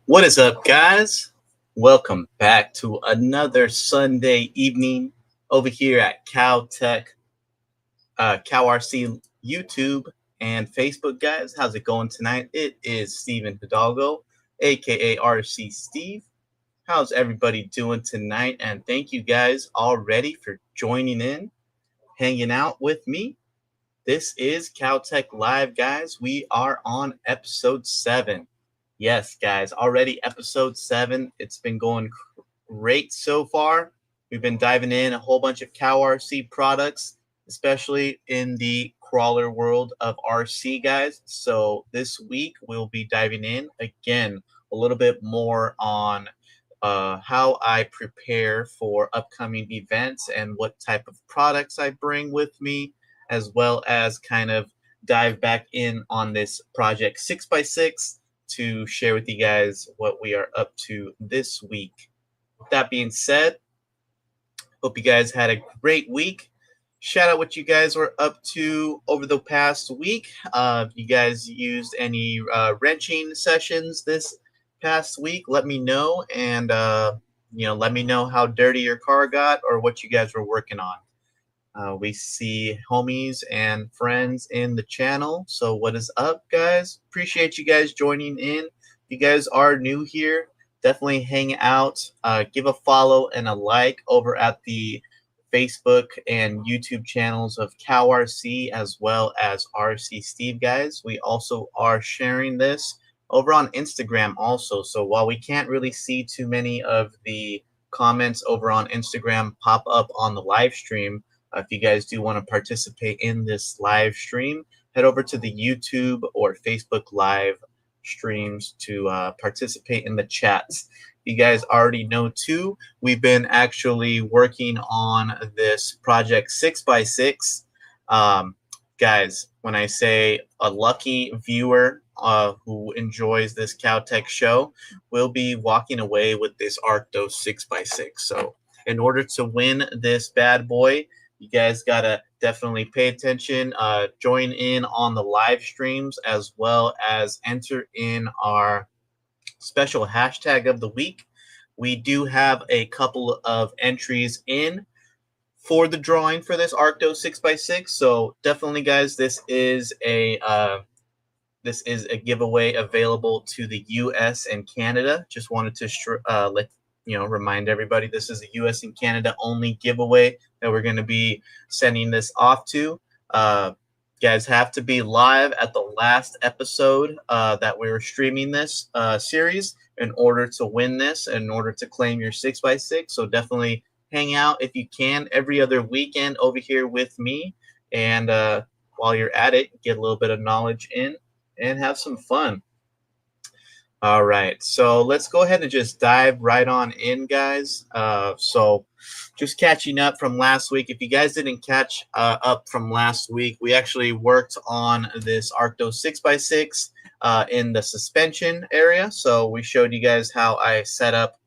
What is up, guys? Welcome back to another Sunday evening over here at Cow RC YouTube and Facebook, guys. How's it going tonight? It is Steven Hidalgo, aka RC Steve. How's everybody doing tonight? And thank you guys already for joining in, hanging out with me. This is Cowtech Live, guys. We are on episode 7. Yes, guys, already episode 7. It's been going great so far. We've been diving in a whole bunch of Cow RC products, especially in the crawler world of RC, guys. So this week we'll be diving in again a little bit more on how I prepare for upcoming events and what type of products I bring with me, as well as kind of dive back in on this project 6x6 to share with you guys what we are up to this week. With that being said, hope you guys had a great week. Shout out what you guys were up to over the past week. If you guys used any wrenching sessions this past week, let me know, and let me know how dirty your car got or what you guys were working on. We see homies and friends in the channel. So what is up, guys? Appreciate you guys joining in. If you guys are new here, definitely hang out. Give a follow and a like over at the Facebook and YouTube channels of Cow RC as well as RC Steve, guys. We also are sharing this over on Instagram also. So while we can't really see too many of the comments over on Instagram pop up on the live stream, if you guys do want to participate in this live stream, head over to the YouTube or Facebook live streams to participate in the chats. You guys already know too, we've been actually working on this project 6x6. Guys, when I say a lucky viewer who enjoys this Cowtech show will be walking away with this Arctos 6x6. So in order to win this bad boy, you guys gotta definitely pay attention, join in on the live streams, as well as enter in our special hashtag of the week. We do have a couple of entries in for the drawing for this Arctos 6x6. So definitely, guys, this is a giveaway available to the U.S. and Canada. Just wanted to remind everybody this is a U.S. and Canada only giveaway that we're going to be sending this off to. Guys have to be live at the last episode that we were streaming this series in order to win this, in order to claim your 6x6. So definitely hang out if you can every other weekend over here with me. And while you're at it, get a little bit of knowledge in and have some fun. All right, so let's go ahead and just dive right on in, guys. So just catching up from last week. If you guys didn't catch up from last week, we actually worked on this Arctos 6x6 in the suspension area. So we showed you guys how I set up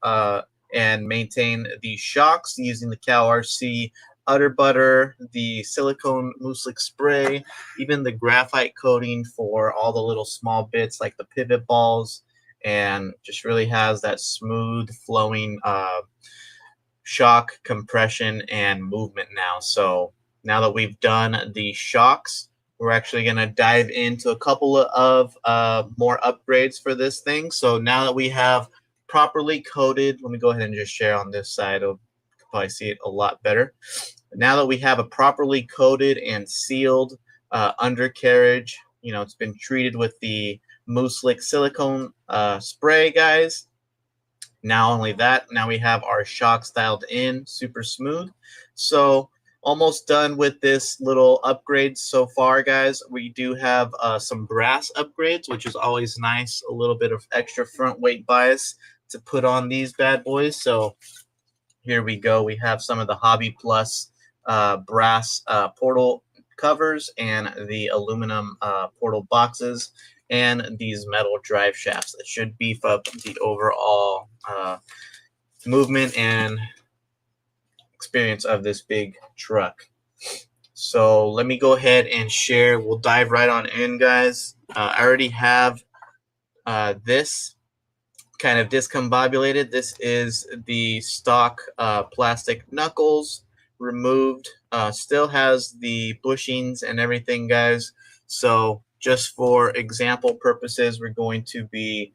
and maintain the shocks using the Cow RC Utter Butter, the silicone mousse spray, even the graphite coating for all the little small bits like the pivot balls, and just really has that smooth flowing shock compression and movement now. So now that we've done the shocks, we're actually going to dive into a couple of more upgrades for this thing. So now that we have properly coated, let me go ahead and just share on this side. You'll probably see it a lot better. Now that we have a properly coated and sealed undercarriage, it's been treated with the Mousse silicone spray, guys. Not only that, now we have our shocks dialed in super smooth. So almost done with this little upgrade so far, guys. We do have some brass upgrades, which is always nice. A little bit of extra front weight bias to put on these bad boys. So here we go. We have some of the Hobby Plus brass portal covers and the aluminum portal boxes, and these metal drive shafts that should beef up the overall movement and experience of this big truck. So let me go ahead and share. We'll dive right on in, guys. I already have this kind of discombobulated. This is the stock plastic knuckles removed. Still has the bushings and everything, guys. So just for example purposes, we're going to be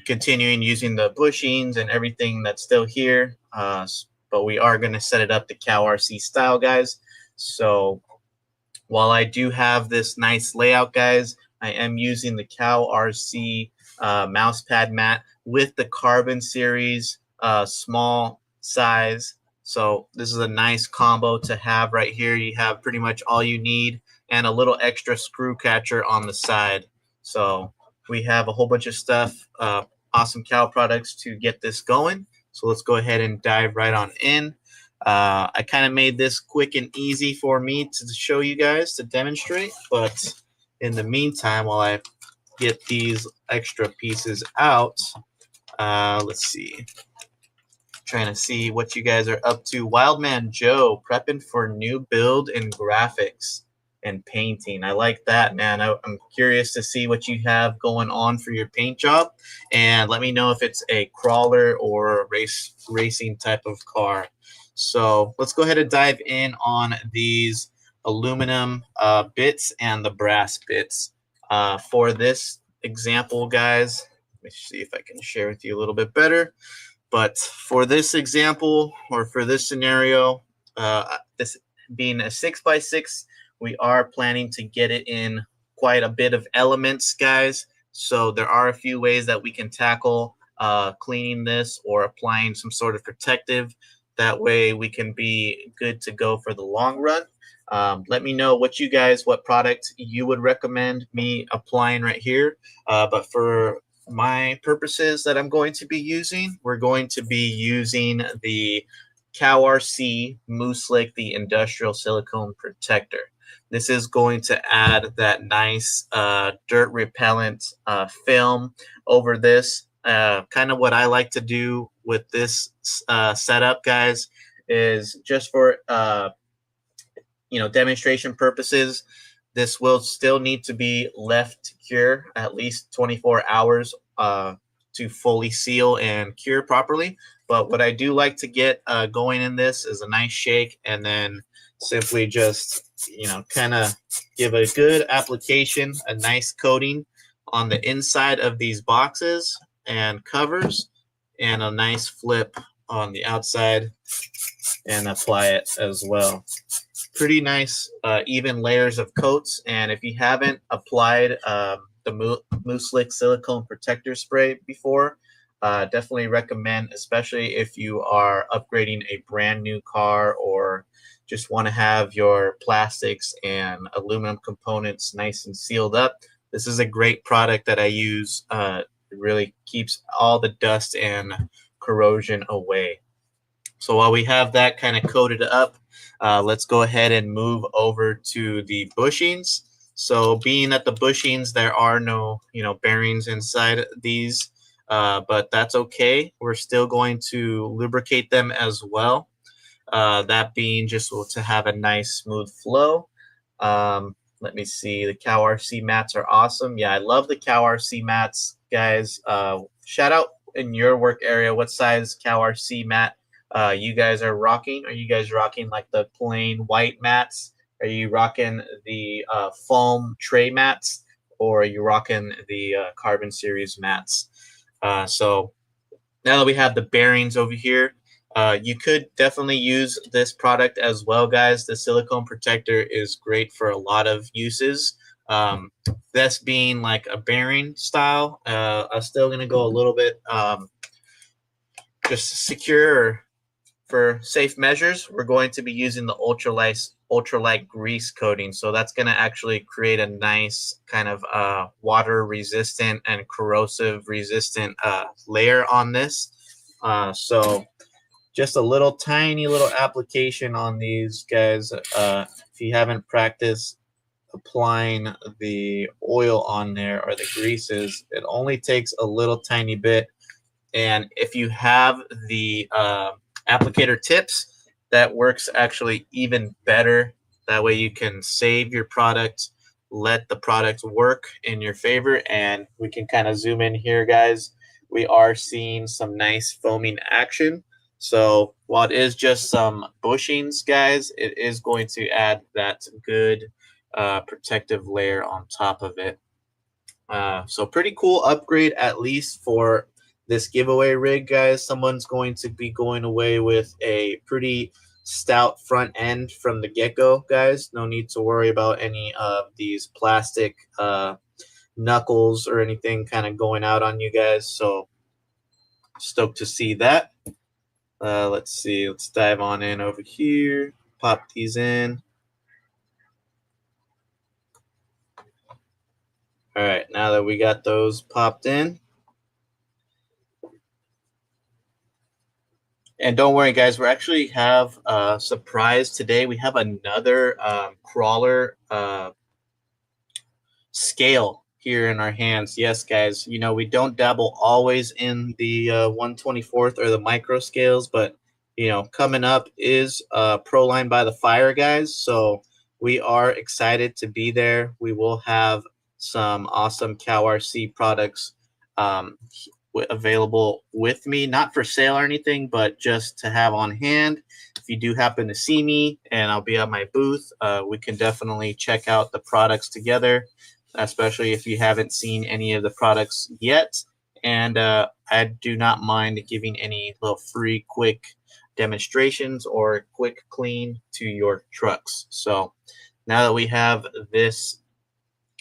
continuing using the bushings and everything that's still here. But we are going to set it up the Cow RC style, guys. So while I do have this nice layout, guys, I am using the Cow RC mouse pad mat with the Carbon Series small size. So this is a nice combo to have right here. You have pretty much all you need and a little extra screw catcher on the side. So we have a whole bunch of stuff, awesome cow products to get this going. So let's go ahead and dive right on in. I kind of made this quick and easy for me to show you guys to demonstrate, but in the meantime, while I get these extra pieces out, let's see. Trying to see what you guys are up to. Wildman Joe prepping for new build in graphics and painting. I like that, man. I'm curious to see what you have going on for your paint job, and let me know if it's a crawler or a racing type of car. So let's go ahead and dive in on these aluminum bits and the brass bits. For this example, guys, let me see if I can share with you a little bit better. But for this example, or for this scenario, this being a 6x6, we are planning to get it in quite a bit of elements, guys. So there are a few ways that we can tackle cleaning this or applying some sort of protective. That way we can be good to go for the long run. Let me know what product you would recommend me applying right here. But for my purposes that I'm going to be using, we're going to be using the Cow RC Moose Slick, the industrial silicone protector. This is going to add that nice dirt repellent film over this. Kind of what I like to do with this setup, guys, is just for demonstration purposes. This will still need to be left to cure at least 24 hours to fully seal and cure properly. But what I do like to get going in this is a nice shake, and then simply just kind of give a good application, a nice coating on the inside of these boxes and covers, and a nice flip on the outside and apply it as well. Pretty nice even layers of coats. And if you haven't applied the Moose Slick silicone protector spray before, definitely recommend, especially if you are upgrading a brand new car or just want to have your plastics and aluminum components nice and sealed up. This is a great product that I use. It really keeps all the dust and corrosion away. So while we have that kind of coated up, let's go ahead and move over to the bushings. So being that the bushings, there are no bearings inside these, but that's okay. We're still going to lubricate them as well. That being just to have a nice smooth flow. Let me see. The Cow RC mats are awesome. Yeah, I love the Cow RC mats, guys. Shout out in your work area what size Cow RC mat you guys are rocking. Are you guys rocking like the plain white mats? Are you rocking the foam tray mats, or are you rocking the Carbon Series mats? So now that we have the bearings over here, you could definitely use this product as well, guys. The silicone protector is great for a lot of uses. This being like a bearing style, I'm still going to go a little bit just secure. For safe measures, we're going to be using the ultralight grease coating. So that's going to actually create a nice kind of water resistant and corrosive resistant layer on this. So just a little tiny little application on these, guys. If you haven't practiced applying the oil on there or the greases, it only takes a little tiny bit. And if you have the applicator tips, that works actually even better. That way you can save your product, let the product work in your favor. And we can kind of zoom in here, guys. we are seeing some nice foaming action. So while it is just some bushings, guys, it is going to add that good protective layer on top of it. So pretty cool upgrade, at least for this giveaway rig, guys. Someone's going to be going away with a pretty stout front end from the get-go, guys. No need to worry about any of these plastic knuckles or anything kind of going out on you guys. So stoked to see that. Let's see. Let's dive on in over here. Pop these in. All right, now that we got those popped in. And don't worry, guys, we actually have a surprise today. We have another crawler scale here in our hands. Yes, guys, you know, we don't dabble always in the 1/24th or the micro scales, but, you know, coming up is Pro Line by the Fire, guys. So we are excited to be there. We will have some awesome CowRC products available with me, not for sale or anything, but just to have on hand. If you do happen to see me and I'll be at my booth, we can definitely check out the products together, especially if you haven't seen any of the products yet. And I do not mind giving any little free quick demonstrations or quick clean to your trucks. So now that we have this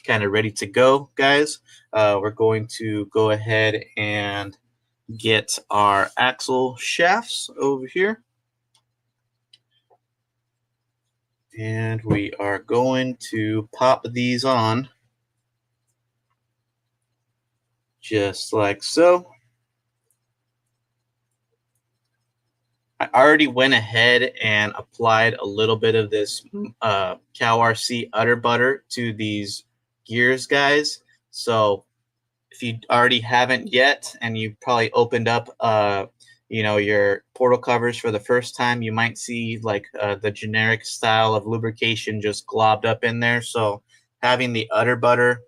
kind of ready to go, guys, we're going to go ahead and get our axle shafts over here. And we are going to pop these on just like so. I already went ahead and applied a little bit of this CowRC Udder Butter to these gears, guys. So if you already haven't yet, and you probably opened up you know, your portal covers for the first time, you might see like the generic style of lubrication just globbed up in there. So having the Udder Butter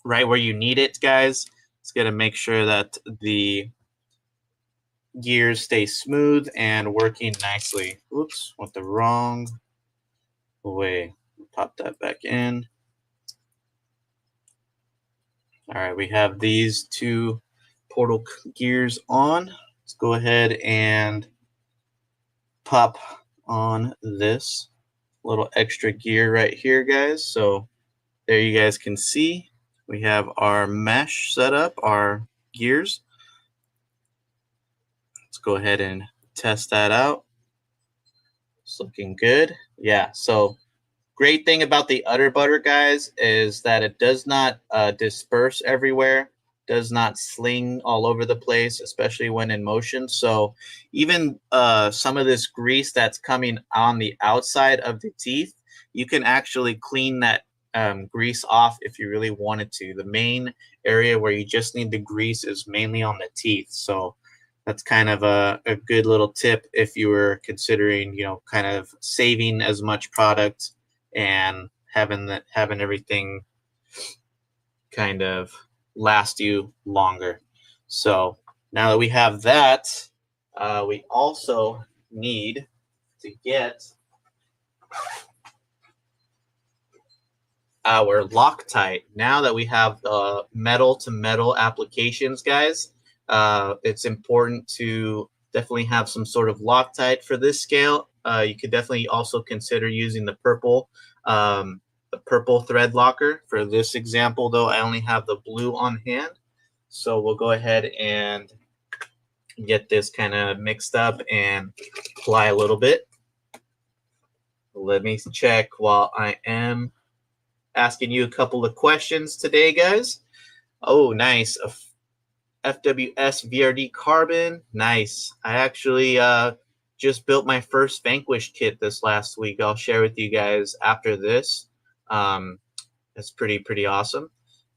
right where you need it, guys, it's going to make sure that the gears stay smooth and working nicely. Oops, went the wrong way. Pop that back in. All right, we have these two portal gears on. Let's go ahead and pop on this little extra gear right here, guys. So there you guys can see we have our mesh set up, our gears. Let's go ahead and test that out. It's looking good. Yeah, so great thing about the Udder Butter, guys, is that it does not disperse everywhere, does not sling all over the place, especially when in motion. So even some of this grease that's coming on the outside of the teeth, you can actually clean that grease off if you really wanted to. The main area where you just need the grease is mainly on the teeth. So that's kind of a good little tip if you were considering, you know, kind of saving as much product and having everything kind of last you longer. So now that we have that, we also need to get our Loctite. Now that we have metal to metal applications, guys, it's important to definitely have some sort of Loctite for this scale. You could definitely also consider using the purple thread locker. For this example, though, I only have the blue on hand. So we'll go ahead and get this kind of mixed up and apply a little bit. Let me check while I am asking you a couple of questions today, guys. Oh, nice. FWS VRD carbon. Nice. I actually just built my first Vanquish kit this last week. I'll share with you guys after this. It's pretty awesome.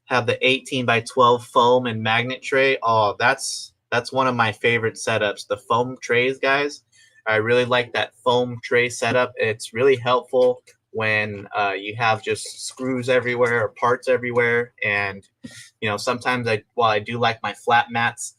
Have the 18 by 12 foam and magnet tray. Oh, that's one of my favorite setups. The foam trays, guys. I really like that foam tray setup. It's really helpful when you have just screws everywhere or parts everywhere. And, you know, sometimes while I do like my flat mats,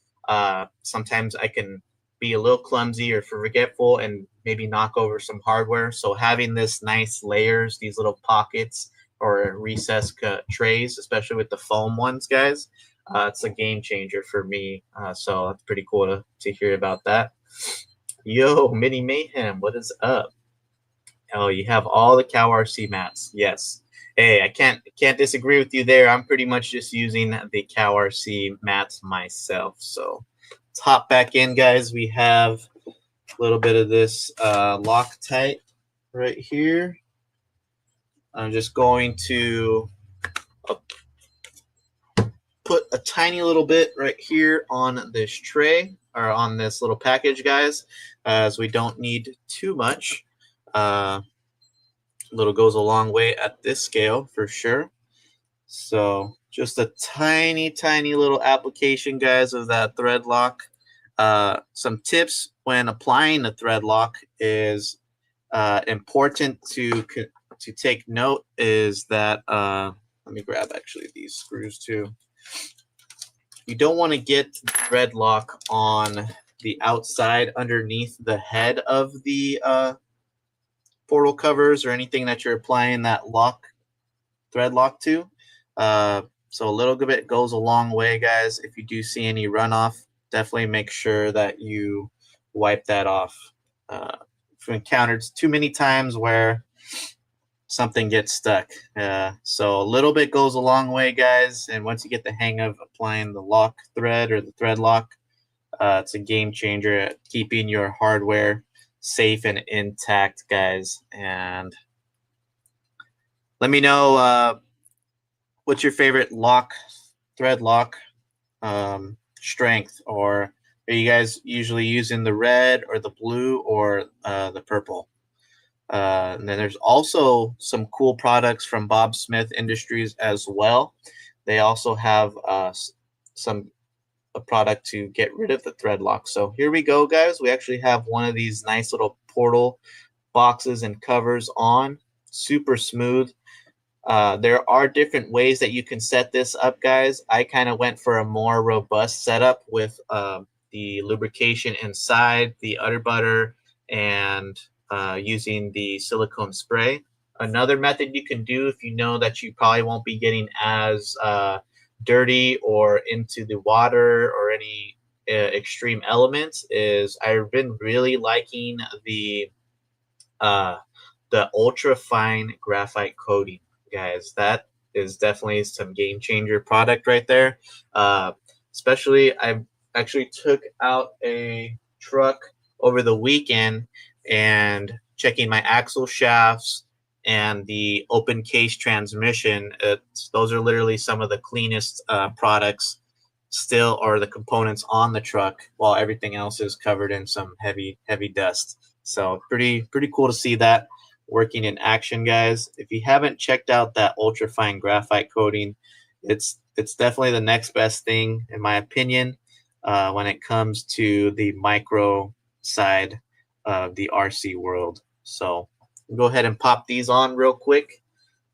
Sometimes I can be a little clumsy or forgetful and maybe knock over some hardware. So having this nice layers, these little pockets or recessed trays, especially with the foam ones, guys, it's a game changer for me. So it's pretty cool to hear about that. Yo, Mini Mayhem, what is up? Oh, you have all the Cow RC mats. Yes. Hey, I can't disagree with you there. I'm pretty much just using the Cow RC mats myself. So let's hop back in, guys. We have a little bit of this Loctite right here. I'm just going to put a tiny little bit right here on this tray or on this little package, guys, as we don't need too much. Little goes a long way at this scale for sure. So just a tiny, tiny little application, guys, of that thread lock. Some tips when applying the thread lock is important to take note is that let me grab actually these screws too. You don't want to get thread lock on the outside underneath the head of the portal covers or anything that you're applying that thread lock to. So a little bit goes a long way, guys. If you do see any runoff, definitely make sure that you wipe that off. I've encountered too many times where something gets stuck. So a little bit goes a long way, guys. And once you get the hang of applying the lock thread or the thread lock, it's a game changer at keeping your hardware safe and intact, guys. And let me know what's your favorite thread lock strength, or are you guys usually using the red or the blue or the purple? And then there's also some cool products from Bob Smith Industries as well. They also have a product to get rid of the thread lock. So here we go, guys. We actually have one of these nice little portal boxes and covers on. Super smooth. There are different ways that you can set this up, guys. I kind of went for a more robust setup with the lubrication inside, the udder butter, and using the silicone spray. Another method you can do if you know that you probably won't be getting as dirty or into the water or any extreme elements is I've been really liking the ultra fine graphite coating, guys. That is definitely some game changer product right there. Especially I actually took out a truck over the weekend and checking my axle shafts and the open case transmission. Those are literally some of the cleanest products still, or the components on the truck, while everything else is covered in some heavy dust. So pretty cool to see that working in action, guys. If you haven't checked out that ultra fine graphite coating, it's definitely the next best thing in my opinion when it comes to the micro side of the RC world. So go ahead and pop these on real quick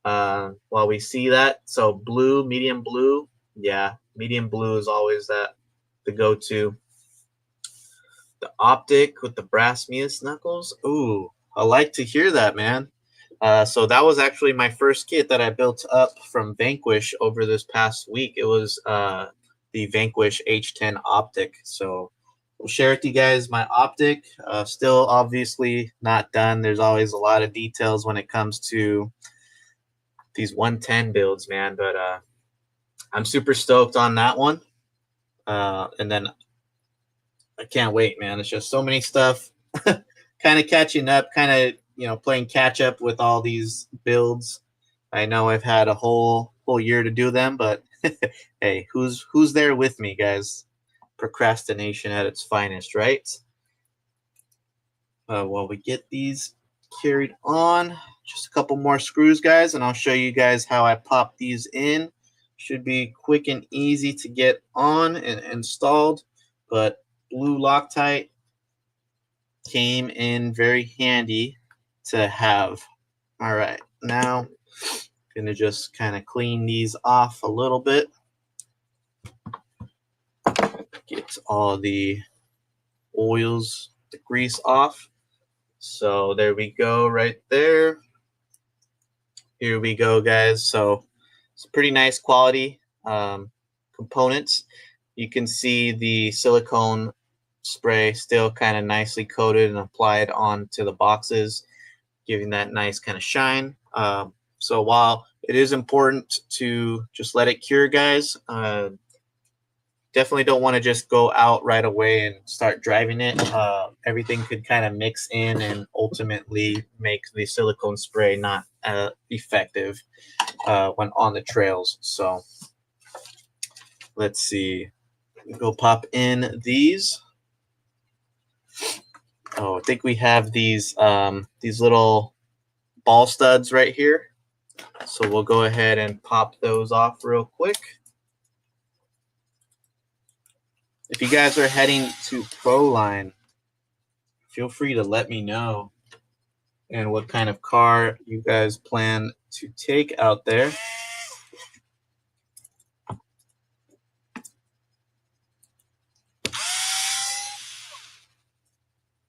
while we see that. So blue, medium blue, yeah, medium blue is always the go-to. The optic with the brass Mias knuckles. Ooh, I like to hear that, man. So that was actually my first kit that I built up from Vanquish over this past week. It was the Vanquish H10 optic. So we'll share with you guys my optic. Still obviously not done. There's always a lot of details when it comes to these 110 builds, man. But I'm super stoked on that one. And then I can't wait, man. It's just so many stuff. Kind of catching up, kind of, playing catch up with all these builds. I know I've had a whole year to do them, but hey, who's there with me, guys? Procrastination at its finest, right? While we get these carried on, just a couple more screws, guys, and I'll show you guys how I pop these in. Should be quick and easy to get on and installed, but blue Loctite came in very handy to have. All right, now gonna just kind of clean these off a little bit. Get all the oils, the grease off. So there we go right there. Here we go, guys. So it's pretty nice quality components. You can see the silicone spray still kind of nicely coated and applied onto the boxes, giving that nice kind of shine. So while it is important to just let it cure, guys, definitely don't want to just go out right away and start driving it. Everything could kind of mix in and ultimately make the silicone spray not effective when on the trails. So let's see. Go pop in these. Oh, I think we have these little ball studs right here. So we'll go ahead and pop those off real quick. If you guys are heading to Proline, feel free to let me know and what kind of car you guys plan to take out there.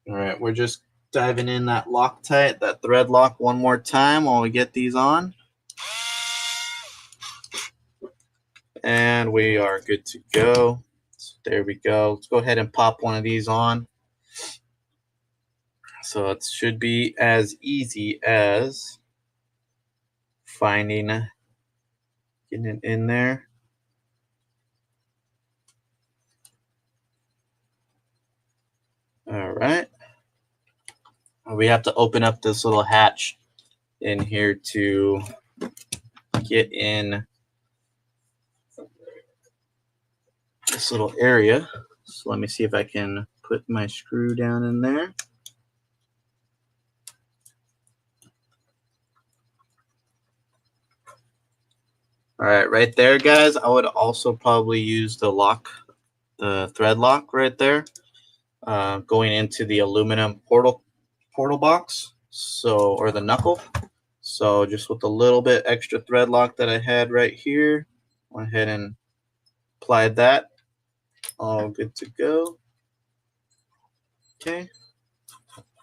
All right, we're just diving in that Loctite, that thread lock one more time while we get these on. And we are good to go. So there we go. Let's go ahead and pop one of these on. So it should be as easy as getting it in there. All right. We have to open up this little hatch in here to get in this little area. So let me see if I can put my screw down in there. All right, right there, guys. I would also probably use the thread lock right there, going into the aluminum portal box, or the knuckle. So just with a little bit extra thread lock that I had right here, went ahead and applied that. All good to go. Okay.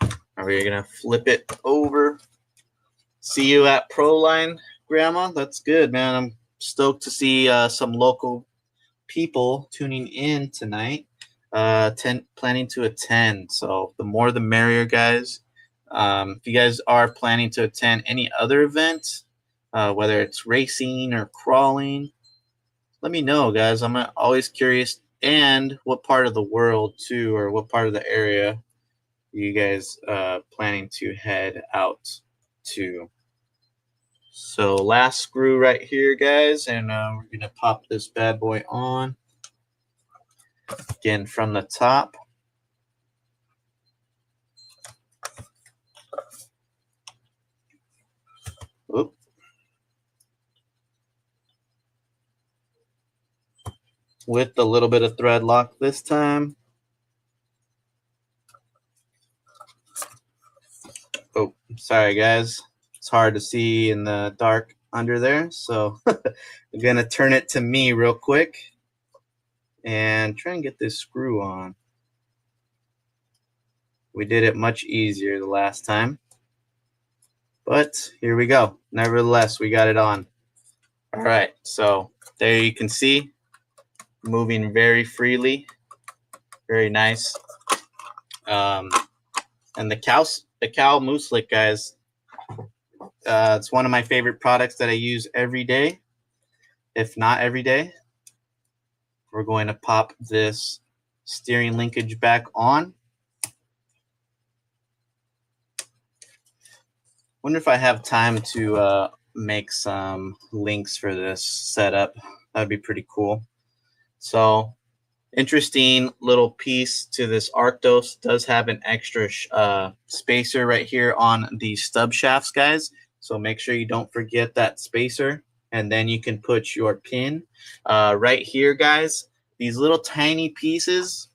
Now we're gonna flip it over. See you at Proline, Grandma. That's good, man. I'm stoked to see some local people tuning in tonight, planning to attend. So the more the merrier, guys. If you guys are planning to attend any other event, whether it's racing or crawling, let me know, guys. I'm always curious. And what part of the world, too, or what part of the area you guys planning to head out to? So last screw right here, guys, and we're going to pop this bad boy on. Again, from the top. Oop. With a little bit of thread lock this time. Oh, sorry, guys. It's hard to see in the dark under there, so I'm going to turn it to me real quick and try and get this screw on. We did it much easier the last time, but here we go. Nevertheless, we got it on. All right, so there you can see, moving very freely, very nice. And the cow moose lick, guys, it's one of my favorite products that I use every day, if not every day. We're going to pop this steering linkage back on. Wonder if I have time to make some links for this setup. That'd be pretty cool. So interesting little piece to this Arctos. Does have an extra spacer right here on the stub shafts, guys. So make sure you don't forget that spacer, and then you can put your pin right here, guys. These little tiny pieces,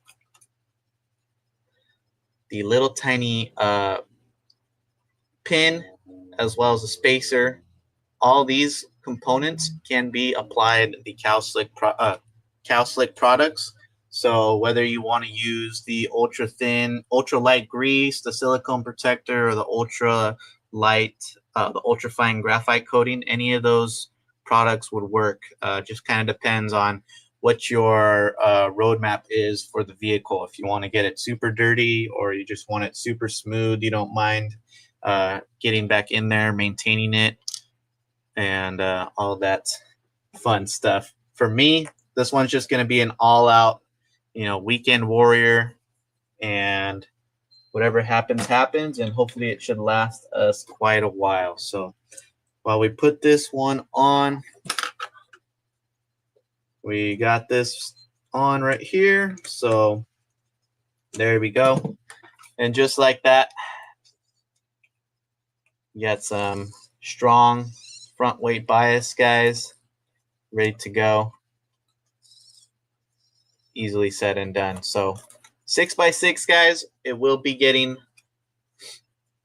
the little tiny pin, as well as the spacer, all these components can be applied the Cow Slick products So whether you want to use the ultra thin, ultra light grease, the silicone protector, or the light, the ultra fine graphite coating, any of those products would work. Just kind of depends on what your roadmap is for the vehicle. If you want to get it super dirty or you just want it super smooth, you don't mind getting back in there, maintaining it, and all that fun stuff. For me, this one's just going to be an all-out, weekend warrior, and whatever happens, happens, and hopefully it should last us quite a while. So while we put this one on, we got this on right here. So there we go. And just like that, you got some strong front weight bias, guys, ready to go. Easily said and done. So 6x6, guys, it will be getting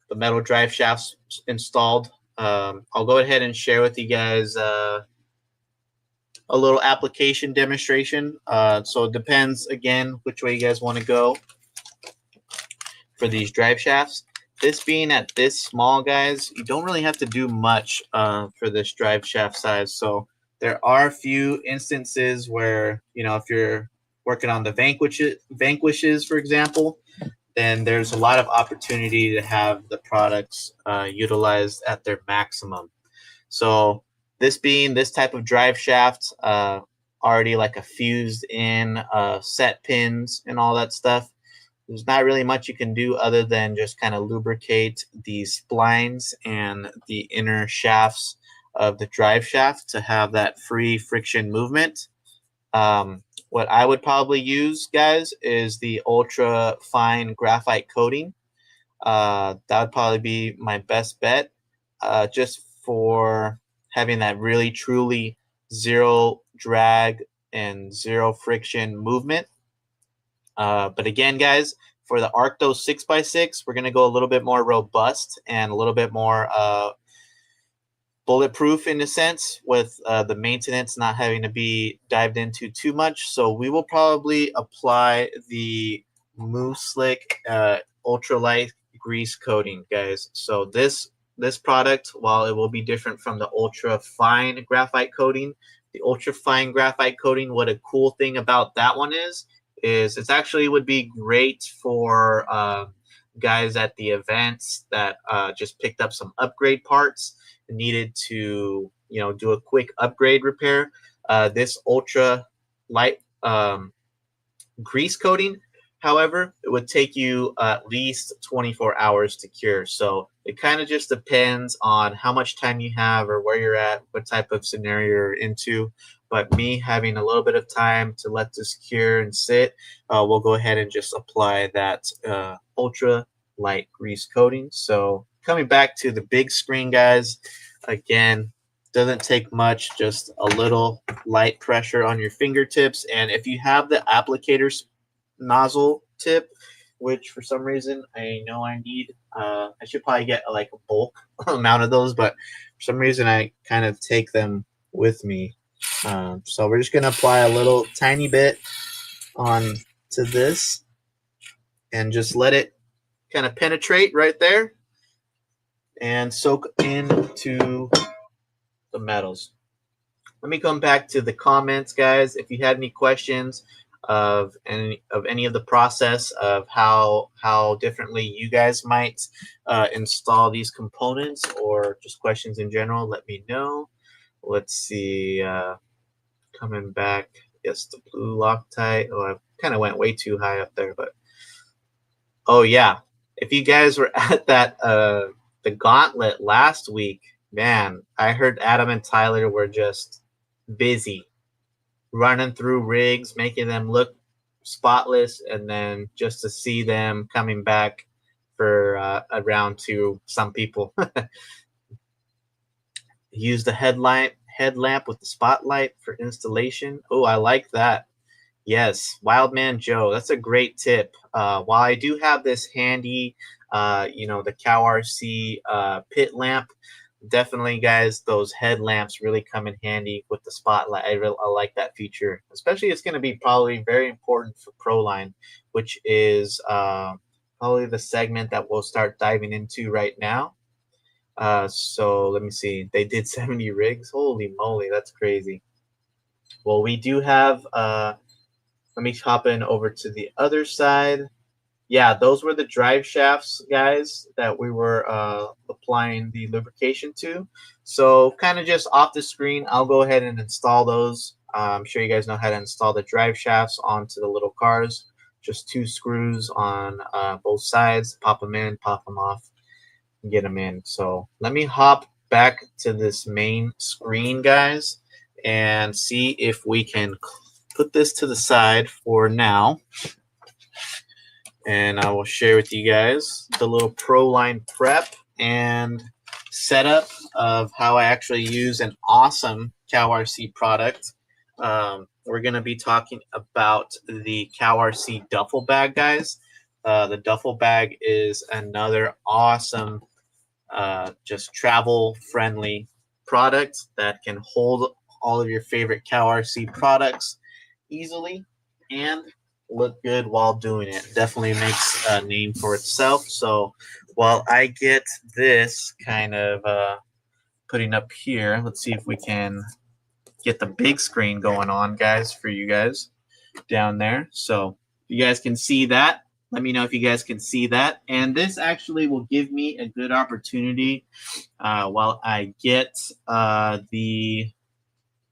the metal drive shafts installed. I'll go ahead and share with you guys a little application demonstration. So it depends, again, which way you guys want to go for these drive shafts. This being at this small, guys, you don't really have to do much for this drive shaft size. So there are a few instances where, if you're working on the vanquishes, for example, then there's a lot of opportunity to have the products utilized at their maximum. So this being this type of drive shaft, already like a fused in set pins and all that stuff, there's not really much you can do other than just kind of lubricate the splines and the inner shafts of the drive shaft to have that free friction movement. What I would probably use, guys, is the ultra fine graphite coating. That would probably be my best bet, just for having that really truly zero drag and zero friction movement. But again, guys, for the Arcto 6x6, we're going to go a little bit more robust and a little bit more bulletproof in a sense, with the maintenance not having to be dived into too much. So we will probably apply the Move Slick ultralight grease coating, guys. So this product, while it will be different from the ultra fine graphite coating, the ultra fine graphite coating, what a cool thing about that one is it's actually would be great for guys at the events that just picked up some upgrade parts, needed to do a quick upgrade repair. This ultra light grease coating, however, it would take you at least 24 hours to cure. So it kind of just depends on how much time you have or where you're at, what type of scenario you're into. But me having a little bit of time to let this cure and sit, we'll go ahead and just apply that ultra light grease coating. So coming back to the big screen, guys, again, doesn't take much, just a little light pressure on your fingertips. And if you have the applicator nozzle tip, which for some reason I know I need, I should probably get like a bulk amount of those, but for some reason I kind of take them with me. So we're just going to apply a little tiny bit on to this and just let it kind of penetrate right there and soak into the metals. Let me come back to the comments, guys. If you had any questions of any of the process of how differently you guys might install these components, or just questions in general, let me know. Let's see. Coming back, yes, the blue Loctite. Oh, I kind of went way too high up there, but oh yeah, if you guys were at that the gauntlet last week, man, I heard Adam and Tyler were just busy running through rigs, making them look spotless, and then just to see them coming back for a round two. Some people use the headlamp with the spotlight for installation. Oh, I like that. Yes, Wildman Joe, that's a great tip. While I do have this handy, the Cow RC pit lamp, definitely, guys, those headlamps really come in handy with the spotlight. I like that feature, especially it's going to be probably very important for Proline, which is probably the segment that we'll start diving into right now. So let me see. They did 70 rigs. Holy moly, that's crazy. Well, we do have. Let me hop in over to the other side. Yeah, those were the drive shafts, guys, that we were applying the lubrication to. So kind of just off the screen, I'll go ahead and install those. I'm sure you guys know how to install the drive shafts onto the little cars. Just 2 screws on both sides. Pop them in, pop them off, and get them in. So let me hop back to this main screen, guys, and see if we can put this to the side for now. And I will share with you guys the little Proline prep and setup of how I actually use an awesome CowRC product. We're going to be talking about the CowRC duffel bag, guys. The duffel bag is another awesome, just travel-friendly product that can hold all of your favorite CowRC products easily and look good while doing it. Definitely makes a name for itself. So while I get this kind of putting up here, let's see if we can get the big screen going on, guys, for you guys down there. So you guys can see that. Let me know if you guys can see that. And this actually will give me a good opportunity while I get the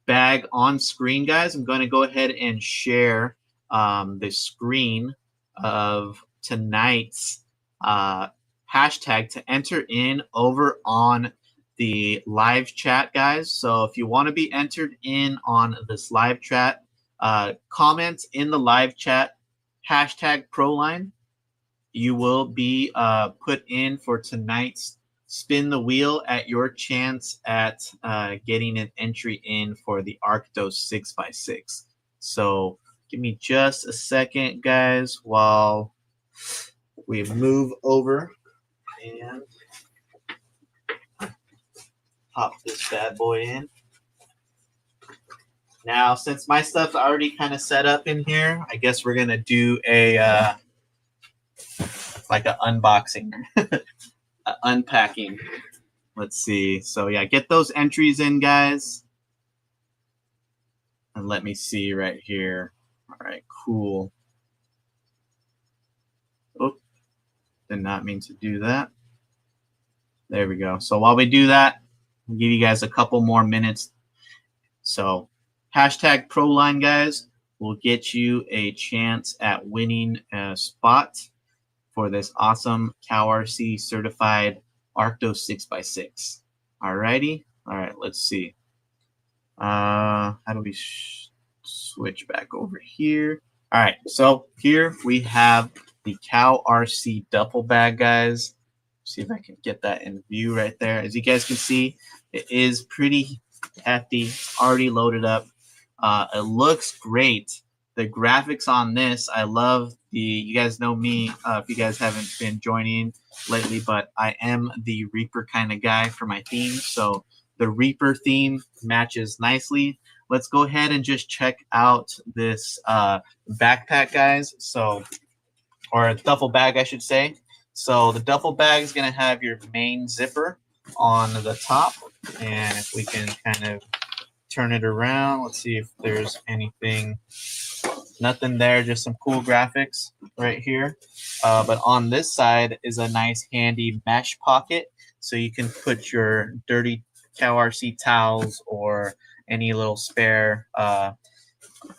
bag on screen, guys. I'm going to go ahead and share the screen of tonight's hashtag to enter in over on the live chat, guys. So if you want to be entered in on this live chat, comment in the live chat hashtag Proline. You will be put in for tonight's spin the wheel at your chance at getting an entry in for the Arctos 6x6. So give me just a second, guys, while we move over and pop this bad boy in. Now, since my stuff's already kind of set up in here, I guess we're going to do a like an unboxing, unpacking. Let's see. So yeah, get those entries in, guys. And let me see right here. All right, cool. Oh, did not mean to do that. There we go. So while we do that, I'll give you guys a couple more minutes. So hashtag Proline, guys, will get you a chance at winning a spot for this awesome CowRC certified Arctos 6x6. All righty. All right, let's see. How do we switch back over here? All right, so here we have the CowRC duffel bag, guys. See if I can get that in view right there. As you guys can see, it is pretty hefty, already loaded up. It looks great. The graphics on this, I love the, you guys know me, if you guys haven't been joining lately, but I am the Reaper kind of guy for my theme. So the Reaper theme matches nicely. Let's go ahead and just check out this backpack, guys. So, or a duffel bag, I should say. So the duffel bag is going to have your main zipper on the top. And if we can kind of turn it around, let's see if there's anything. Nothing there, just some cool graphics right here. But on this side is a nice handy mesh pocket. So you can put your dirty CowRC towels or any little spare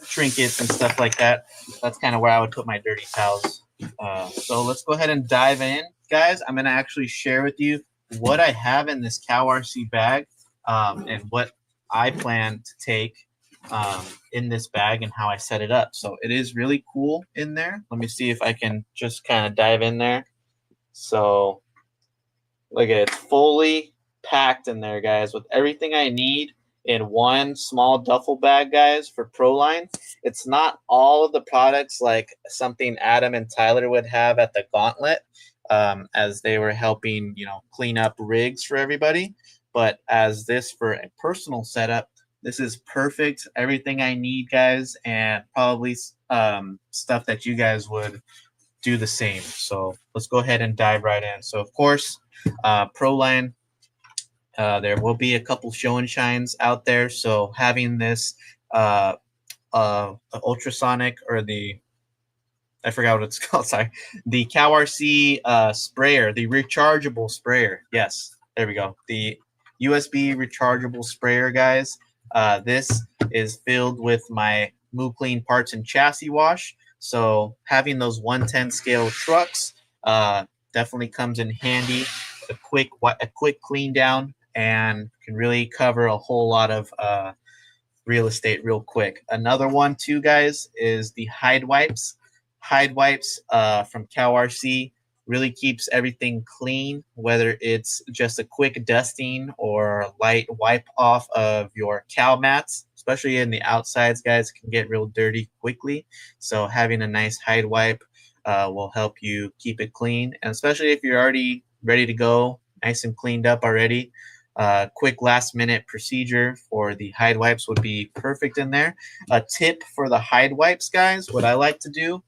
trinkets and stuff like that. That's kind of where I would put my dirty towels. So let's go ahead and dive in, guys. I'm going to actually share with you what I have in this CowRC bag and what I plan to take in this bag and how I set it up. So it is really cool in there. Let me see if I can just kind of dive in there. So look at it, it's fully packed in there, guys, with everything I need in one small duffel bag, guys, for Proline. It's not all of the products like something Adam and Tyler would have at the Gauntlet, as they were helping, you know, clean up rigs for everybody. but as this for a personal setup, this is perfect. Everything I need, guys, and probably stuff that you guys would do the same. So let's go ahead and dive right in. So of course, ProLine, there will be a couple show and shines out there. So having this uh, the ultrasonic, or the, I forgot what it's called. Sorry, the CowRC sprayer, the rechargeable sprayer. Yes, there we go. The USB rechargeable sprayer, guys. This is filled with my Move Clean parts and chassis wash. So having those 110 scale trucks definitely comes in handy. A quick clean down, and can really cover a whole lot of real estate real quick. Another one too, guys, is the Hide Wipes. Hide Wipes from CowRC really keeps everything clean, whether it's just a quick dusting or light wipe off of your cow mats, especially in the outsides, guys, can get real dirty quickly. So having a nice Hide Wipe will help you keep it clean, and especially if you're already ready to go, nice and cleaned up already. Quick last minute procedure for the Hide Wipes would be perfect in there. A tip for the Hide Wipes, guys, what I like to do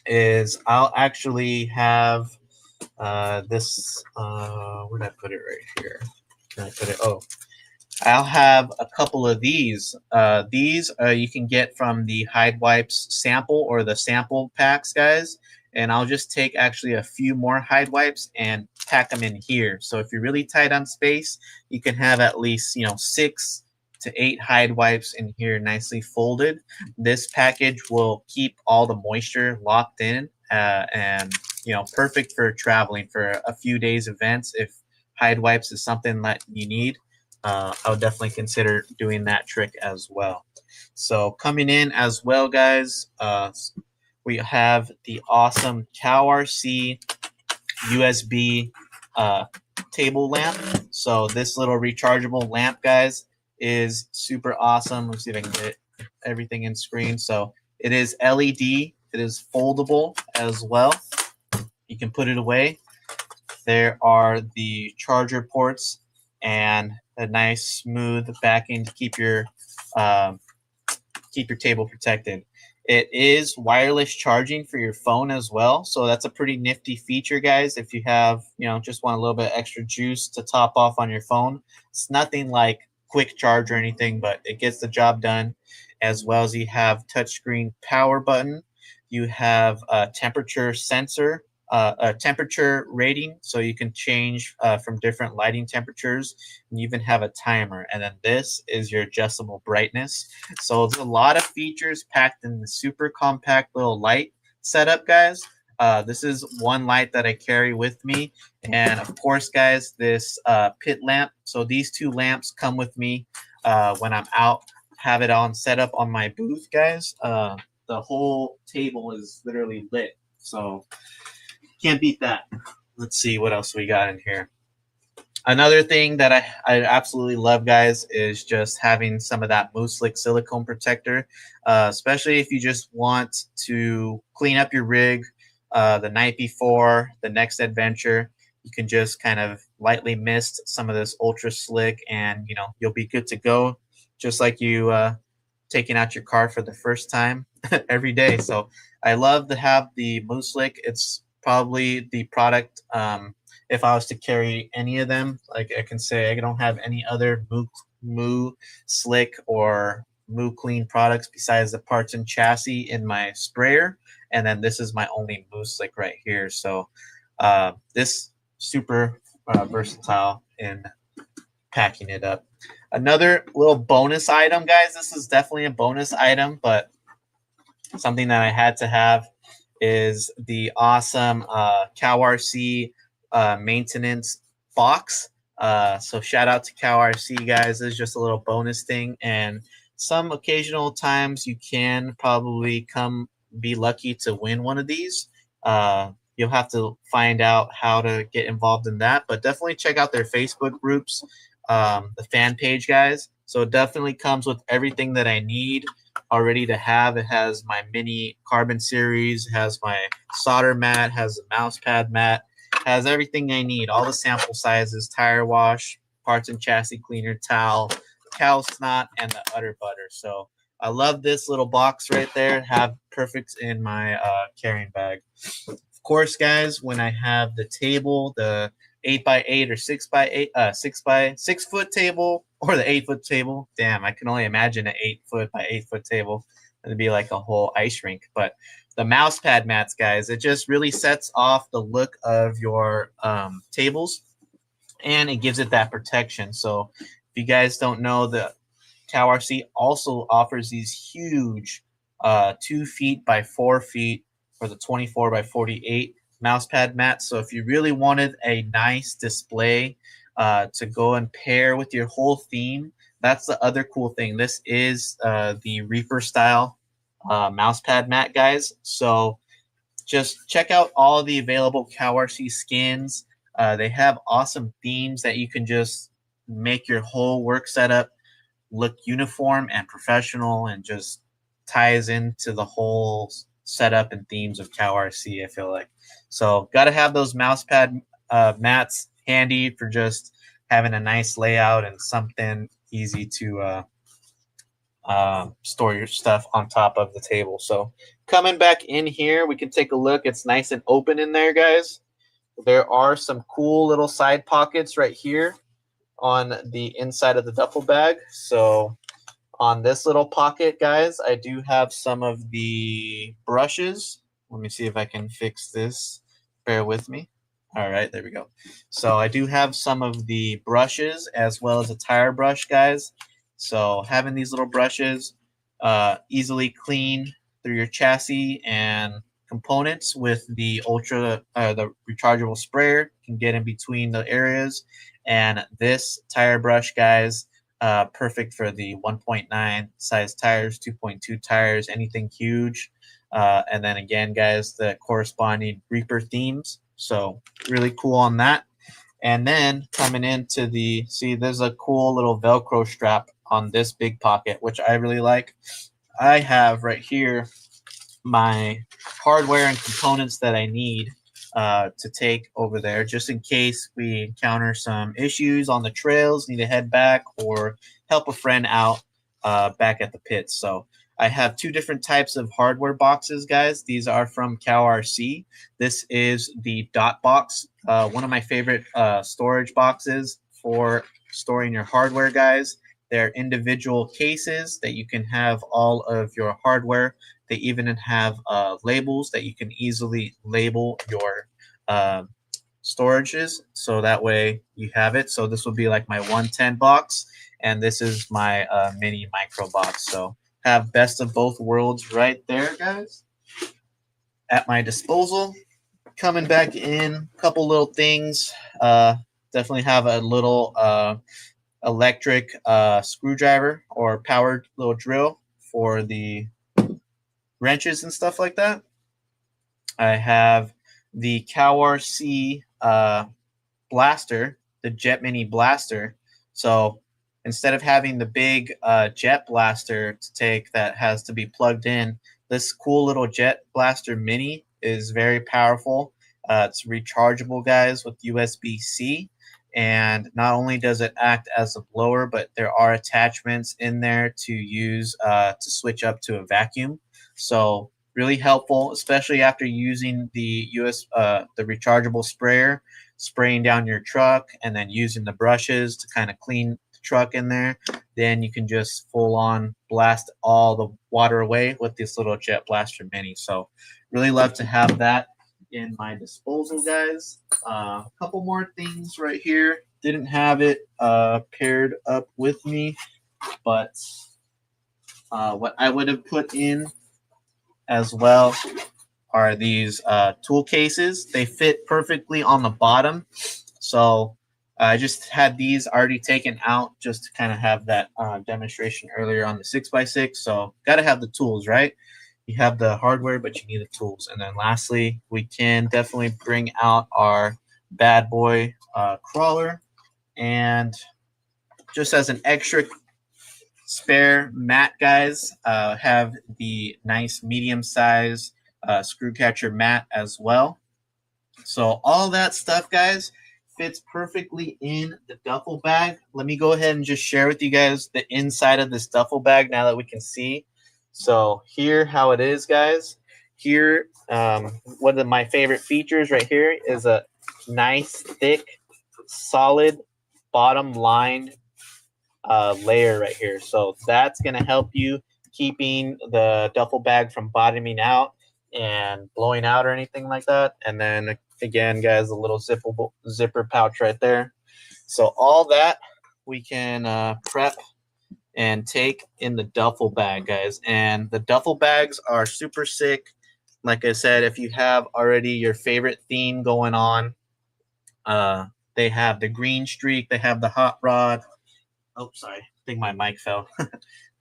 is I'll actually have this, where did I put it? Right here. Can I put it? Oh, I'll have a couple of these. These you can get from the Hide Wipes sample, or the sample packs, guys. And I'll just take actually a few more Hide Wipes and pack them in here. So if you're really tight on space, you can have at least 6 to 8 Hide Wipes in here, nicely folded. This package will keep all the moisture locked in, and perfect for traveling for a few days events. If Hide Wipes is something that you need, I would definitely consider doing that trick as well. So coming in as well, guys, we have the awesome CowRC USB table lamp. So this little rechargeable lamp, guys, is super awesome. Let's see if I can get everything in screen. So it is LED. It is foldable as well. You can put it away. There are the charger ports and a nice smooth backing to keep your table protected. It is wireless charging for your phone as well, so that's a pretty nifty feature, guys. If you have, just want a little bit extra juice to top off on your phone, it's nothing like quick charge or anything, but it gets the job done. As well as you have touchscreen power button, you have a temperature sensor, a temperature rating, so you can change from different lighting temperatures, and you even have a timer. And then this is your adjustable brightness. So there's a lot of features packed in the super compact little light setup, guys. This is one light that I carry with me, and of course, guys, this pit lamp. So these two lamps come with me when I'm out. Have it on set up on my booth, guys. The whole table is literally lit, so can't beat that. Let's see what else we got in here. Another thing that I absolutely love, guys, is just having some of that Moose Slick silicone protector, especially if you just want to clean up your rig the night before the next adventure. You can just kind of lightly mist some of this Ultra Slick, and you'll be good to go, just like you taking out your car for the first time every day. So I love to have the Moose Slick. It's probably the product, if I was to carry any of them, like I can say I don't have any other Moo Slick or Moo Clean products besides the parts and chassis in my sprayer, and then this is my only Moo Slick right here. So this super versatile in packing it up. Another little bonus item, guys, this is definitely a bonus item, but something that I had to have is the awesome CowRC maintenance box. So shout out to CowRC, guys. This is just a little bonus thing, and some occasional times you can probably be lucky to win one of these. You'll have to find out how to get involved in that, but definitely check out their Facebook groups, the fan page, guys. So it definitely comes with everything that I need already to have. It has my mini carbon series, has my solder mat, has a mouse pad mat, has everything I need, all the sample sizes, tire wash, parts and chassis cleaner, towel, cow snot, and the udder butter. So I love this little box right there. Have perfect in my carrying bag. Of course, guys, when I have the table, the 8x8 or 6x8, 6x6 foot table, or the 8 foot table. Damn, I can only imagine an 8 foot by 8 foot table. It'd be like a whole ice rink. But the mouse pad mats, guys, it just really sets off the look of your tables, and it gives it that protection. So if you guys don't know, the Cow RC also offers these huge 2 feet by 4 feet for the 24 by 48 mouse pad mats. So if you really wanted a nice display to go and pair with your whole theme, that's the other cool thing. This is the Reaper style mouse pad mat, guys. So just check out all the available Cow RC skins. They have awesome themes that you can just make your whole work setup look uniform and professional, and just ties into the whole setup and themes of Cow RC, I feel like. So got to have those mousepad mats handy for just having a nice layout and something easy to store your stuff on top of the table. So coming back in here, we can take a look. It's nice and open in there, guys. There are some cool little side pockets right here on the inside of the duffel bag. So on this little pocket, guys, I do have some of the brushes. Let me see if I can fix this. Bear with me. All right, there we go. So I do have some of the brushes as well as a tire brush, guys. So having these little brushes easily clean through your chassis and components with the the rechargeable sprayer, can get in between the areas. And this tire brush, guys, perfect for the 1.9 size tires, 2.2 tires, anything huge. And then again, guys, the corresponding Reaper themes. So really cool on that. And then coming into the, see, there's a cool little Velcro strap on this big pocket, which I really like. I have right here my hardware and components that I need to take over there, just in case we encounter some issues on the trails, need to head back, or help a friend out back at the pits. So I have 2 different types of hardware boxes, guys. These are from Cow RC. This is the dot box, one of my favorite storage boxes for storing your hardware, guys. They're individual cases that you can have all of your hardware. They even have labels that you can easily label your storages, so that way you have it. So this will be like my 110 box, and this is my mini micro box. So have best of both worlds right there, guys, at my disposal. Coming back in, a couple little things. Definitely have a little electric screwdriver or powered little drill for the wrenches and stuff like that. I have the Cow RC blaster, the Jet Mini blaster. So instead of having the big jet blaster to take that has to be plugged in, this cool little Jet Blaster Mini is very powerful. It's rechargeable, guys, with USB-C. And not only does it act as a blower, but there are attachments in there to use to switch up to a vacuum. So really helpful, especially after using the the rechargeable sprayer, spraying down your truck, and then using the brushes to kind of clean the truck in there. Then you can just full on blast all the water away with this little Jet Blaster Mini. So really love to have that in my disposal, guys. A couple more things right here. Didn't have it paired up with me, but what I would have put in as well are these tool cases. They fit perfectly on the bottom. So I just had these already taken out just to kind of have that demonstration earlier on the 6x6. So got to have the tools, right? You have the hardware, but you need the tools. And then lastly, we can definitely bring out our bad boy crawler. And just as an extra spare mat, guys, have the nice medium size screw catcher mat as well. So all that stuff, guys, fits perfectly in the duffel bag. Let me go ahead and just share with you guys the inside of this duffel bag now that we can see. So here how it is, guys. Here, one of my favorite features right here is a nice, thick, solid bottom line layer right here. So that's going to help you keeping the duffel bag from bottoming out and blowing out or anything like that. And then again, guys, a little zipper pouch right there. So all that we can prep and take in the duffel bag, guys. And the duffel bags are super sick. Like I said, if you have already your favorite theme going on, they have the green streak, they have the hot rod. Oh, sorry. I think my mic fell.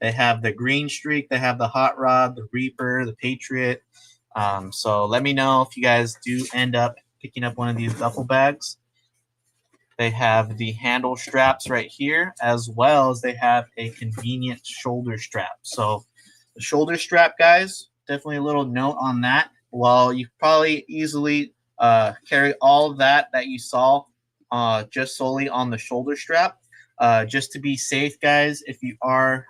They have the green streak, they have the hot rod, the Reaper, the Patriot. So let me know if you guys do end up picking up one of these duffel bags. They have the handle straps right here, as well as they have a convenient shoulder strap. So the shoulder strap, guys, definitely a little note on that. While you probably easily carry all of that you saw just solely on the shoulder strap, just to be safe, guys, if you are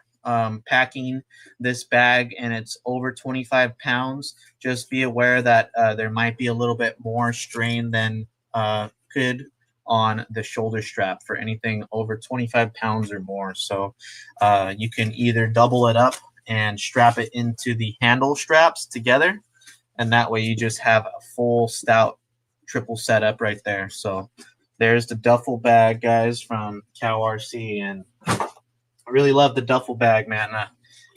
packing this bag and it's over 25 pounds, just be aware that there might be a little bit more strain than could on the shoulder strap for anything over 25 pounds or more. So you can either double it up and strap it into the handle straps together, and that way you just have a full stout triple setup right there. So there's the duffel bag, guys, from Cow RC, and I really love the duffel bag, man.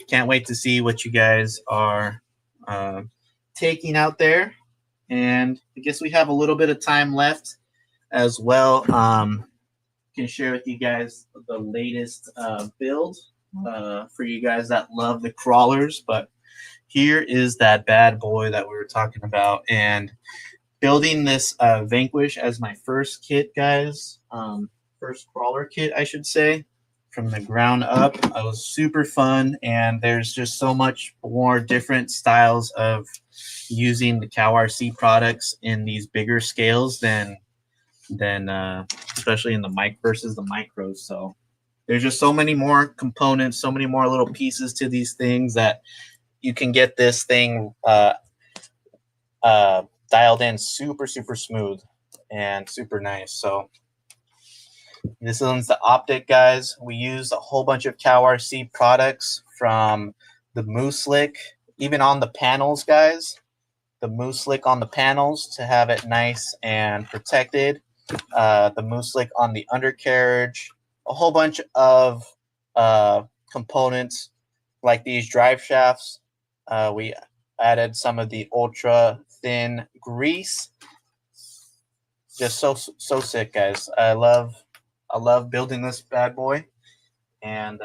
Can't wait to see what you guys are taking out there. And I guess we have a little bit of time left as well. Can share with you guys the latest build for you guys that love the crawlers. But here is that bad boy that we were talking about, and building this Vanquish as my first kit, guys. First crawler kit, I should say, from the ground up. It was super fun, and there's just so much more different styles of using the Cow RC products in these bigger scales than especially in the mic versus the micros. So there's just so many more components, so many more little pieces to these things that you can get this thing dialed in super smooth and super nice. So this one's the optic, guys. We use a whole bunch of Cow RC products, from the Moose Lick, even on the panels, guys. The Moose Lick on the panels to have it nice and protected. The Moose Lick on the undercarriage, a whole bunch of components like these drive shafts. We added some of the ultra thin grease. Just so sick, guys. I love building this bad boy, and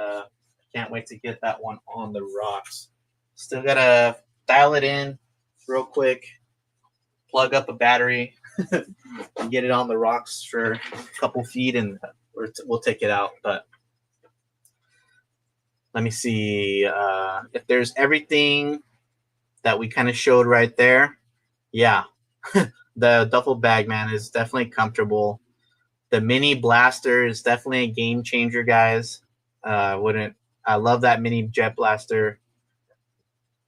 can't wait to get that one on the rocks. Still gotta dial it in real quick, plug up a battery, and get it on the rocks for a couple feet, and we'll take it out. But let me see if there's everything that we kind of showed right there. Yeah, the duffel bag, man, is definitely comfortable. The mini blaster is definitely a game changer, guys. I love that mini jet blaster.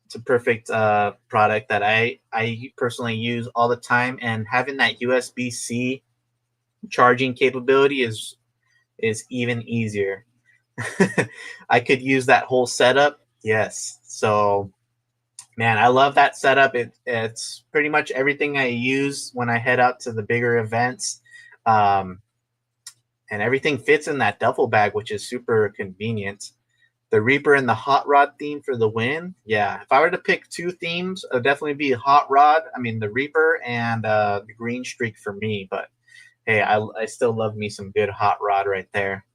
It's a perfect product that I personally use all the time, and having that USB-C charging capability is even easier. I could use that whole setup. Yes. So, man, I love that setup. It's pretty much everything I use when I head out to the bigger events. And everything fits in that duffel bag, which is super convenient. The Reaper and the Hot Rod theme for the win. Yeah, if I were to pick two themes, it would definitely be Hot Rod. I mean, the Reaper and the Green Streak for me. But hey, I still love me some good Hot Rod right there.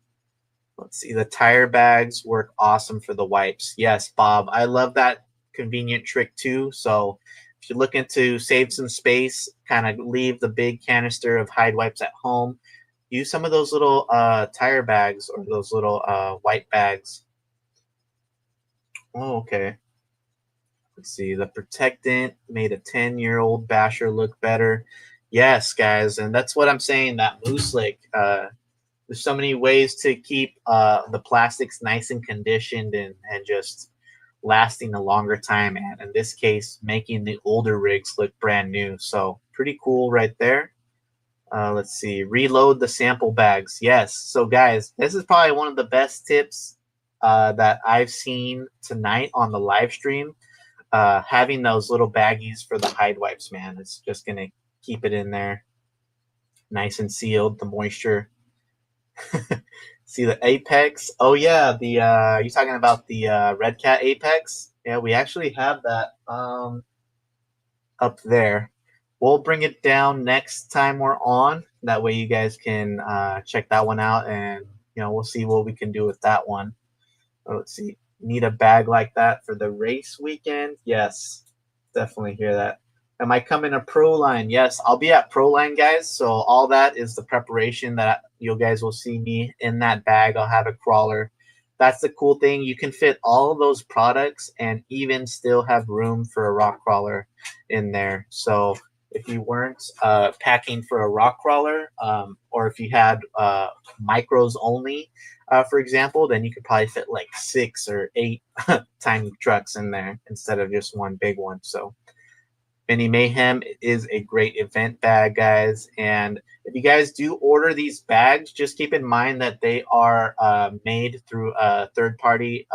Let's see. The tire bags work awesome for the wipes. Yes, Bob. I love that convenient trick too. So if you're looking to save some space, kind of leave the big canister of Hide wipes at home, use some of those little tire bags or those little white bags. Oh, okay. Let's see. The protectant made a 10-year-old basher look better. Yes, guys, and that's what I'm saying. That moose lick. There's so many ways to keep the plastics nice and conditioned and just lasting a longer time. And in this case, making the older rigs look brand new. So pretty cool right there. Let's see. Reload the sample bags. Yes. So guys, this is probably one of the best tips that I've seen tonight on the live stream. Having those little baggies for the hide wipes, man, it's just gonna keep it in there nice and sealed. The moisture. See the Apex? Oh yeah, the you talking about the Red Cat Apex? Yeah, we actually have that up there. We'll bring it down next time we're on. That way you guys can check that one out, and we'll see what we can do with that one. Let's see. Need a bag like that for the race weekend? Yes, definitely hear that. Am I coming to Pro Line? Yes, I'll be at Pro Line, guys. So all that is the preparation that you guys will see me in that bag. I'll have a crawler. That's the cool thing. You can fit all of those products and even still have room for a rock crawler in there. So if you weren't packing for a rock crawler, or if you had micros only, for example, then you could probably fit like 6 or 8 tiny trucks in there instead of just one big one. So Mini Mayhem is a great event bag, guys. And if you guys do order these bags, just keep in mind that they are made through a third-party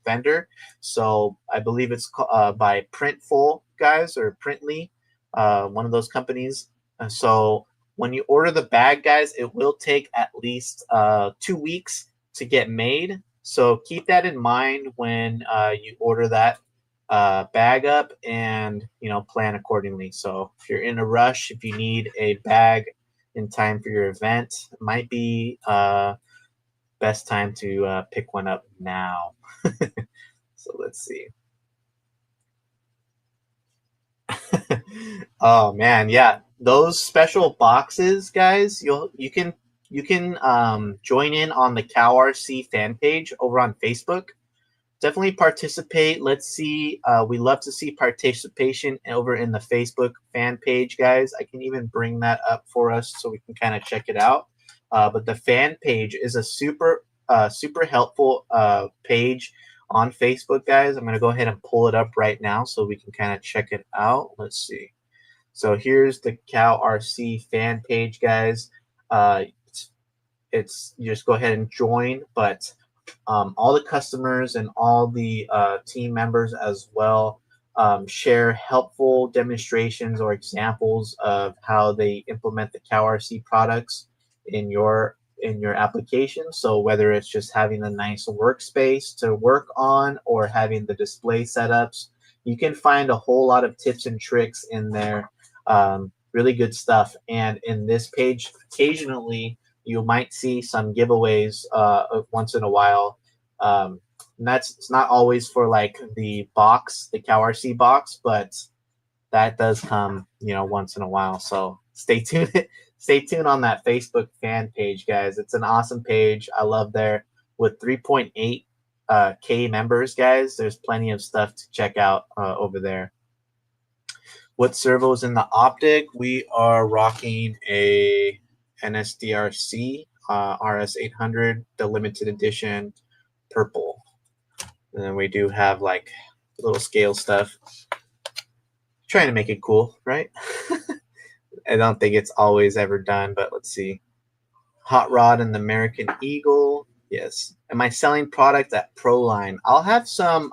vendor. So I believe it's by Printful, guys, or Printly, one of those companies. So when you order the bag, guys, it will take at least 2 weeks to get made. So keep that in mind when you order that bag up, and plan accordingly. So if you're in a rush, if you need a bag in time for your event, it might be best time to pick one up now. So let's see. Oh man, yeah, those special boxes, guys. You can join in on the CowRC fan page over on Facebook. Definitely participate. Let's see. We love to see participation over in the Facebook fan page, guys. I can even bring that up for us so we can kind of check it out. But the fan page is a super helpful page on Facebook, guys. I'm going to go ahead and pull it up right now so we can kind of check it out. Let's see. So here's the CowRC fan page, guys. It's you just go ahead and join, but all the customers and all the team members as well share helpful demonstrations or examples of how they implement the CowRC products in your application. So whether it's just having a nice workspace to work on or having the display setups, you can find a whole lot of tips and tricks in there. Really good stuff. And in this page, occasionally you might see some giveaways once in a while. And it's not always for like the box, the CowRC box, but that does come, once in a while. So stay tuned. Stay tuned on that Facebook fan page, guys. It's an awesome page. I love there with 3.8 K members, guys. There's plenty of stuff to check out over there. What servos in the optic? We are rocking a NSDRC RS800, the limited edition purple. And then we do have like little scale stuff. Trying to make it cool, right? I don't think it's always ever done, but let's see. Hot Rod and the American Eagle. Yes. Am I selling product at ProLine? I'll have some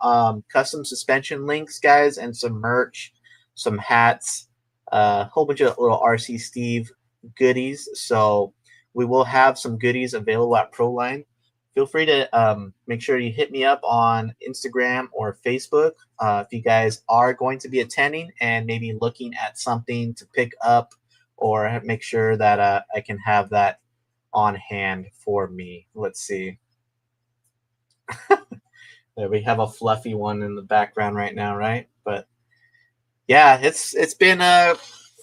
custom suspension links, guys, and some merch, some hats, a whole bunch of little RC Steve goodies. So we will have some goodies available at ProLine. Feel free to make sure you hit me up on Instagram or Facebook if you guys are going to be attending and maybe looking at something to pick up, or make sure that I can have that on hand for me. Let's see. There we have a fluffy one in the background right now, right? But yeah, it's been a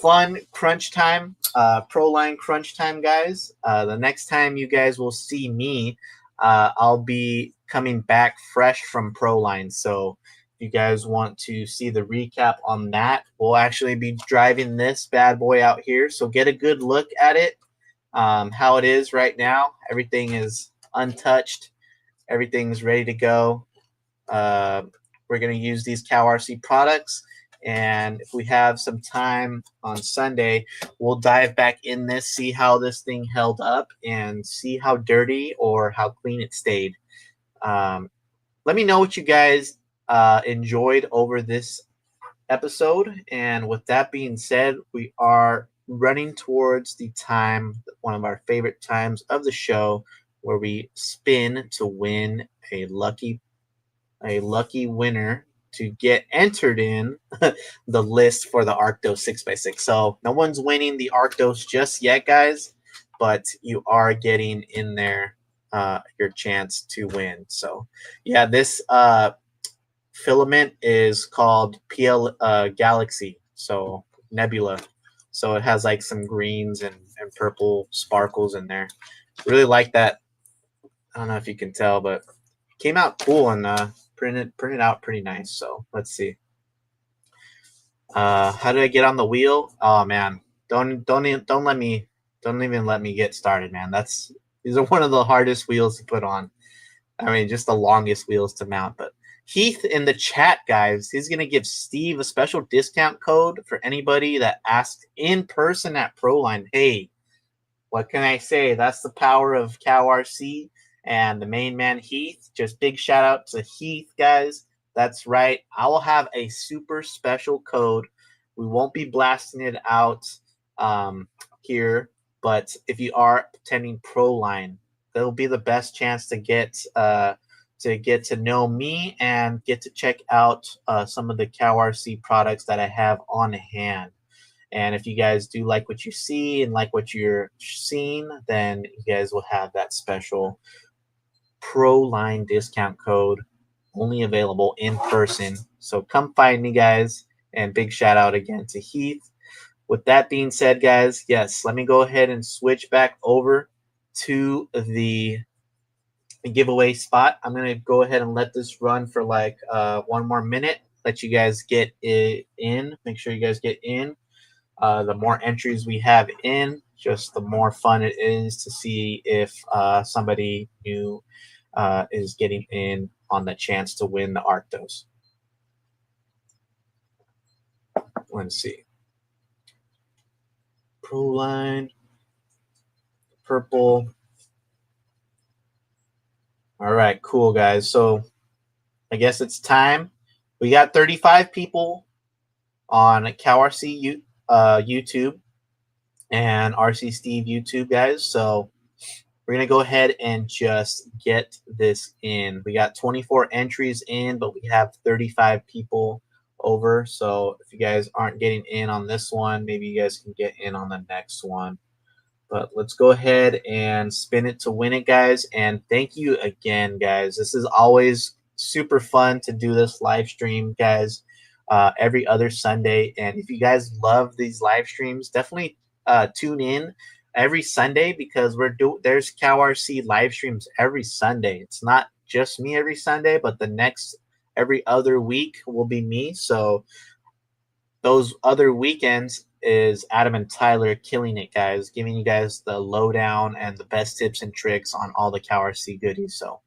fun crunch time, ProLine crunch time, guys. The next time you guys will see me, I'll be coming back fresh from ProLine. So If you guys want to see the recap on that, we'll actually be driving this bad boy out here. So get a good look at it, how it is right now. Everything is untouched. Everything's ready to go. We're going to use these Cow RC products. And if we have some time on Sunday, we'll dive back in this, see how this thing held up, and see how dirty or how clean it stayed. Let me know what you guys enjoyed over this episode. And with that being said, we are running towards the time, one of our favorite times of the show, where we spin to win a lucky winner to get entered in the list for the Arctos 6x6. So no one's winning the Arctos just yet, guys, but you are getting in there your chance to win. So yeah, this filament is called PL Galaxy, so Nebula. So it has like some greens and purple sparkles in there. Really like that. I don't know if you can tell, but came out cool and printed out pretty nice. So let's see. How did I get on the wheel? Oh man, don't even let me get started, man. These are one of the hardest wheels to put on. I mean, just the longest wheels to mount. But Heath in the chat, guys, he's gonna give Steve a special discount code for anybody that asks in person at Proline. Hey, what can I say? That's the power of Cow RC and the main man Heath. Just big shout out to Heath, guys. That's right. I will have a super special code. We won't be blasting it out here, but if you are attending Proline, that'll be the best chance to get to know me and get to check out some of the Cow RC products that I have on hand. And if you guys do like what you see and like what you're seeing, then you guys will have that special Proline discount code, only available in person. So come find me, guys. And big shout out again to Heath. With that being said, guys, yes, let me go ahead and switch back over to the giveaway spot. I'm going to go ahead and let this run for like 1 more minute. Let you guys get it in. Make sure you guys get in. The more entries we have in, just the more fun it is to see if somebody new is getting in on the chance to win the Arctos. Let's see. Proline, purple. All right, cool, guys. So I guess it's time. We got 35 people on Cow RC YouTube and RC Steve YouTube, guys. So we're going to go ahead and just get this in. We got 24 entries in, but we have 35 people over. So if you guys aren't getting in on this one, maybe you guys can get in on the next one. But let's go ahead and spin it to win it, guys. And thank you again, guys. This is always super fun to do this live stream, guys, every other Sunday. And if you guys love these live streams, definitely tune in every Sunday, because there's Cow RC live streams every Sunday. It's not just me every Sunday, but the next every other week will be me. So those other weekends is Adam and Tyler killing it, guys, giving you guys the lowdown and the best tips and tricks on all the Cow RC goodies. So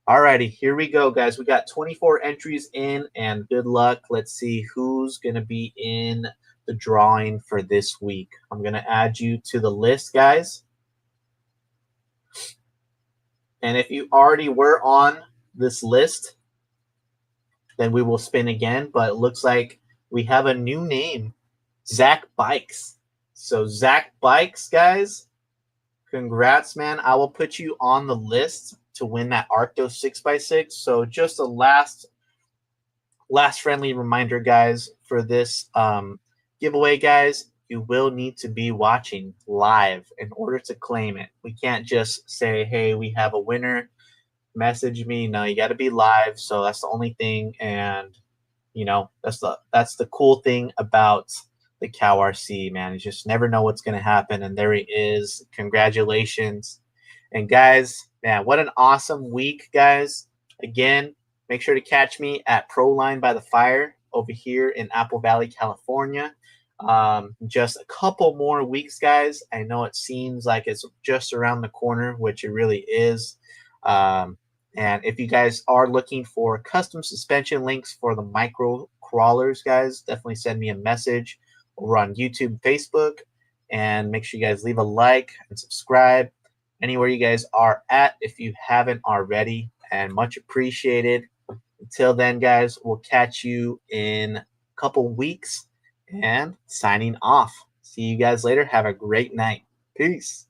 alrighty, here we go, guys. We got 24 entries in, and good luck. Let's see who's gonna be in the drawing for this week. I'm gonna add you to the list, guys. And if you already were on this list, then we will spin again. But it looks like we have a new name, Zach Bikes. So Zach Bikes, guys, congrats, man. I will put you on the list to win that Arctos 6x6. So just a last friendly reminder, guys, for this giveaway, guys, you will need to be watching live in order to claim it. We can't just say, hey, we have a winner, message me. No, you got to be live. So that's the only thing. And you know, that's the cool thing about the Cow RC, man. You just never know what's going to happen. And there he is. Congratulations. And guys, man, what an awesome week, guys. Again, make sure to catch me at Proline by the Fire over here in Apple Valley, California. Just a couple more weeks, guys. I know it seems like it's just around the corner, which it really is. Um, and if you guys are looking for custom suspension links for the micro crawlers, guys, definitely send me a message over on YouTube, Facebook, and make sure you guys leave a like and subscribe anywhere you guys are at if you haven't already, and much appreciated. Until then, guys, we'll catch you in a couple weeks and signing off. See you guys later. Have a great night. Peace.